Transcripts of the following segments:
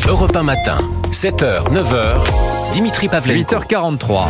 Europe 1 matin, 7h, 9h, Dimitri Pavlenko. 8h43.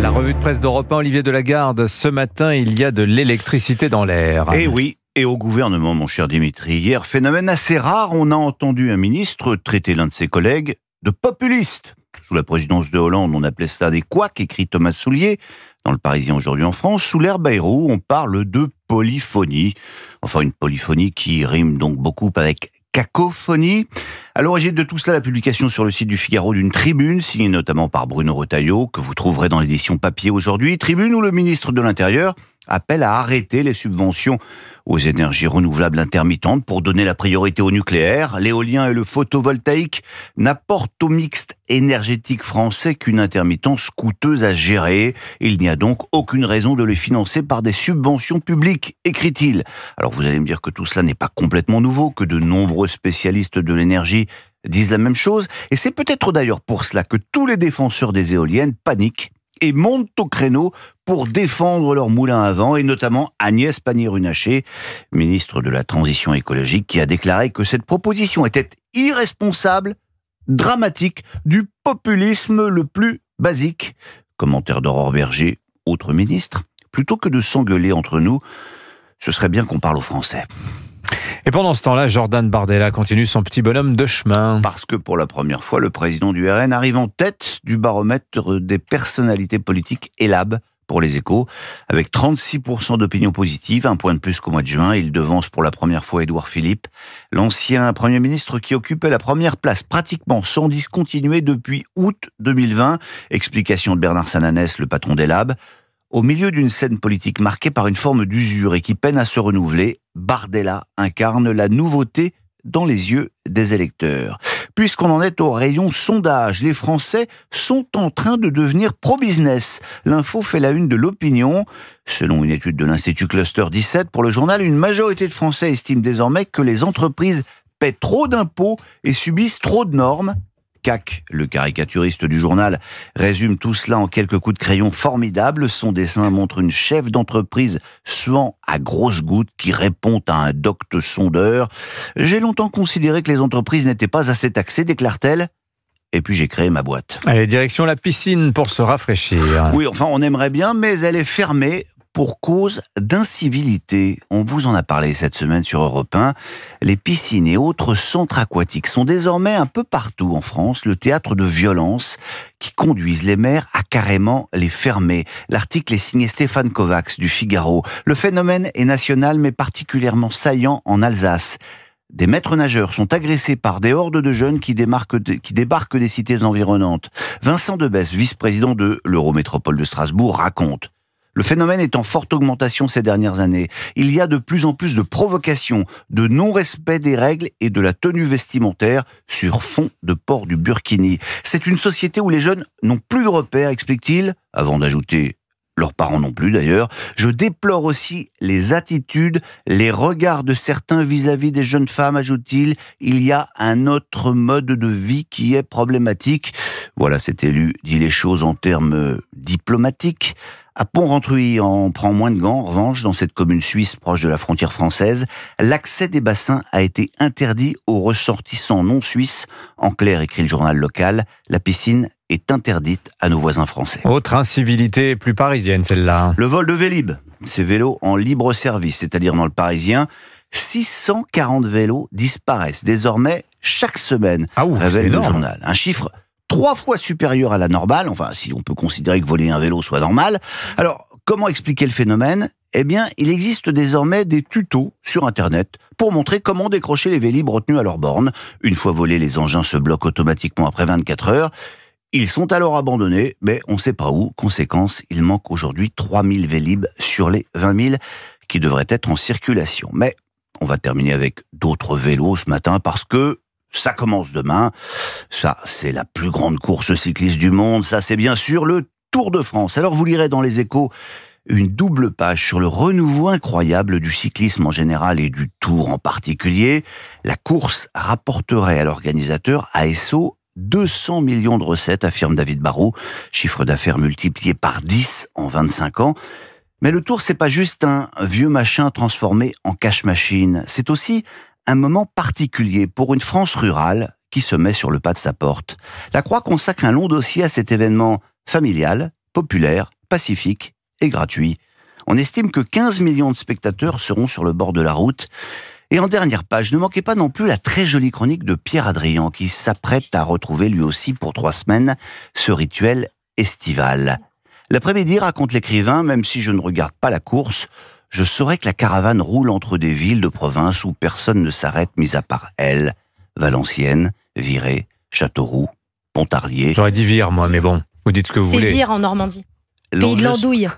La revue de presse d'Europe 1, Olivier Delagarde. Ce matin, il y a de l'électricité dans l'air. Eh oui, et au gouvernement, mon cher Dimitri. Hier, phénomène assez rare, on a entendu un ministre traiter l'un de ses collègues de populiste. Sous la présidence de Hollande, on appelait ça des couacs, écrit Thomas Soulier. Dans le Parisien aujourd'hui en France, sous l'ère Bayrou, on parle de polyphonie. Enfin, une polyphonie qui rime donc beaucoup avec cacophonie. À l'origine de tout cela, la publication sur le site du Figaro d'une tribune, signée notamment par Bruno Retailleau, que vous trouverez dans l'édition papier aujourd'hui. Tribune où le ministre de l'Intérieur appelle à arrêter les subventions aux énergies renouvelables intermittentes pour donner la priorité au nucléaire. L'éolien et le photovoltaïque n'apportent au mixte énergétique français qu'une intermittence coûteuse à gérer. Il n'y a donc aucune raison de les financer par des subventions publiques, écrit-il. Alors vous allez me dire que tout cela n'est pas complètement nouveau, que de nombreux spécialistes de l'énergie disent la même chose. Et c'est peut-être d'ailleurs pour cela que tous les défenseurs des éoliennes paniquent et montent au créneau pour défendre leur moulin à vent, et notamment Agnès Pannier-Runacher, ministre de la Transition écologique, qui a déclaré que cette proposition était irresponsable, dramatique, du populisme le plus basique. Commentaire d'Aurore Berger, autre ministre. Plutôt que de s'engueuler entre nous, ce serait bien qu'on parle aux Français. Et pendant ce temps-là, Jordan Bardella continue son petit bonhomme de chemin. Parce que pour la première fois, le président du RN arrive en tête du baromètre des personnalités politiques ELAB pour les Échos, avec 36% d'opinion positive, un point de plus qu'au mois de juin. Il devance pour la première fois Édouard Philippe, l'ancien Premier ministre qui occupait la première place pratiquement sans discontinuer depuis août 2020. Explication de Bernard Sananès, le patron d'ELAB. Au milieu d'une scène politique marquée par une forme d'usure et qui peine à se renouveler, Bardella incarne la nouveauté dans les yeux des électeurs. Puisqu'on en est au rayon sondage, les Français sont en train de devenir pro-business. L'info fait la une de l'opinion. Selon une étude de l'Institut Cluster 17 pour le journal, une majorité de Français estiment désormais que les entreprises paient trop d'impôts et subissent trop de normes. Cac, le caricaturiste du journal, résume tout cela en quelques coups de crayon formidables. Son dessin montre une chef d'entreprise suant à grosses gouttes qui répond à un docte sondeur. « J'ai longtemps considéré que les entreprises n'étaient pas assez taxées », déclare-t-elle. Et puis j'ai créé ma boîte. Allez, direction la piscine pour se rafraîchir. Oui, enfin on aimerait bien, mais elle est fermée pour cause d'incivilité. On vous en a parlé cette semaine sur Europe 1. Les piscines et autres centres aquatiques sont désormais un peu partout en France le théâtre de violences qui conduisent les maires à carrément les fermer. L'article est signé Stéphane Kovacs du Figaro. Le phénomène est national mais particulièrement saillant en Alsace. Des maîtres nageurs sont agressés par des hordes de jeunes qui débarquent des cités environnantes. Vincent Debesse, vice-président de l'Eurométropole de Strasbourg, raconte: le phénomène est en forte augmentation ces dernières années. Il y a de plus en plus de provocations, de non-respect des règles et de la tenue vestimentaire sur fond de port du burkini. C'est une société où les jeunes n'ont plus de repères, explique-t-il, avant d'ajouter: leurs parents non plus d'ailleurs. Je déplore aussi les attitudes, les regards de certains vis-à-vis des jeunes femmes, ajoute-t-il. Il y a un autre mode de vie qui est problématique. Voilà, cet élu dit les choses en termes diplomatiques. À Pont-Rentruy, on prend moins de gants. En revanche, dans cette commune suisse proche de la frontière française, l'accès des bassins a été interdit aux ressortissants non suisses. En clair, écrit le journal local, la piscine est interdite à nos voisins français. Autre incivilité plus parisienne, celle-là. Le vol de Vélib, ces vélos en libre service, c'est-à-dire dans le Parisien, 640 vélos disparaissent désormais chaque semaine, révèle le journal. Un chiffre 3 fois supérieur à la normale, enfin si on peut considérer que voler un vélo soit normal. Alors, comment expliquer le phénomène ? Eh bien, il existe désormais des tutos sur Internet pour montrer comment décrocher les Vélib retenus à leur borne. Une fois volés, les engins se bloquent automatiquement après 24 heures. Ils sont alors abandonnés, mais on ne sait pas où. Conséquence, il manque aujourd'hui 3000 Vélib sur les 20 000 qui devraient être en circulation. Mais on va terminer avec d'autres vélos ce matin parce que ça commence demain. Ça, c'est la plus grande course cycliste du monde. Ça, c'est bien sûr le Tour de France. Alors, vous lirez dans les Échos une double page sur le renouveau incroyable du cyclisme en général et du Tour en particulier. La course rapporterait à l'organisateur ASO 200 millions de recettes, affirme David Barrault. Chiffre d'affaires multiplié par 10 en 25 ans. Mais le Tour, c'est pas juste un vieux machin transformé en cash machine. C'est aussi un moment particulier pour une France rurale qui se met sur le pas de sa porte. La Croix consacre un long dossier à cet événement familial, populaire, pacifique et gratuit. On estime que 15 millions de spectateurs seront sur le bord de la route. Et en dernière page, ne manquez pas non plus la très jolie chronique de Pierre Adrian qui s'apprête à retrouver lui aussi pour 3 semaines ce rituel estival. L'après-midi, raconte l'écrivain, même si je ne regarde pas la course, je saurais que la caravane roule entre des villes de province où personne ne s'arrête mis à part elle, Valenciennes, Viré, Châteauroux, Pontarlier. J'aurais dit Vire, moi, mais bon, vous dites ce que vous voulez. C'est Vire en Normandie. Pays de l'andouille.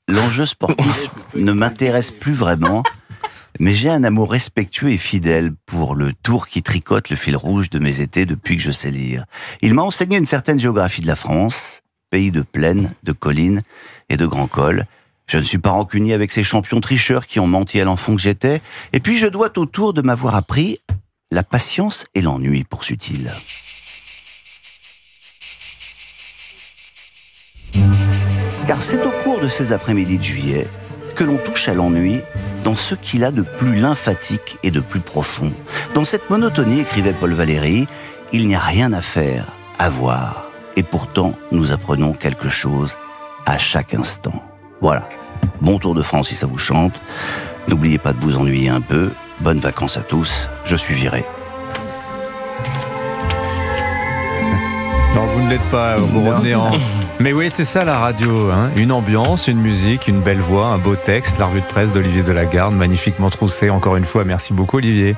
L'enjeu sportif ne m'intéresse plus vraiment, mais j'ai un amour respectueux et fidèle pour le Tour qui tricote le fil rouge de mes étés depuis que je sais lire. Il m'a enseigné une certaine géographie de la France, pays de plaines, de collines et de grands cols. Je ne suis pas rancunier avec ces champions tricheurs qui ont menti à l'enfant que j'étais. Et puis je dois au Tour de m'avoir appris la patience et l'ennui, poursuit-il. Car c'est au cours de ces après-midi de juillet que l'on touche à l'ennui dans ce qu'il a de plus lymphatique et de plus profond. Dans cette monotonie, écrivait Paul Valéry, il n'y a rien à faire, à voir. Et pourtant, nous apprenons quelque chose à chaque instant. Voilà. Bon Tour de France si ça vous chante. N'oubliez pas de vous ennuyer un peu. Bonnes vacances à tous. Je suis viré. Non, vous ne l'êtes pas, vous revenez en... Mais oui, c'est ça la radio, hein. Une ambiance, une musique, une belle voix, un beau texte, la revue de presse d'Olivier Delagarde, magnifiquement troussée. Encore une fois, merci beaucoup Olivier.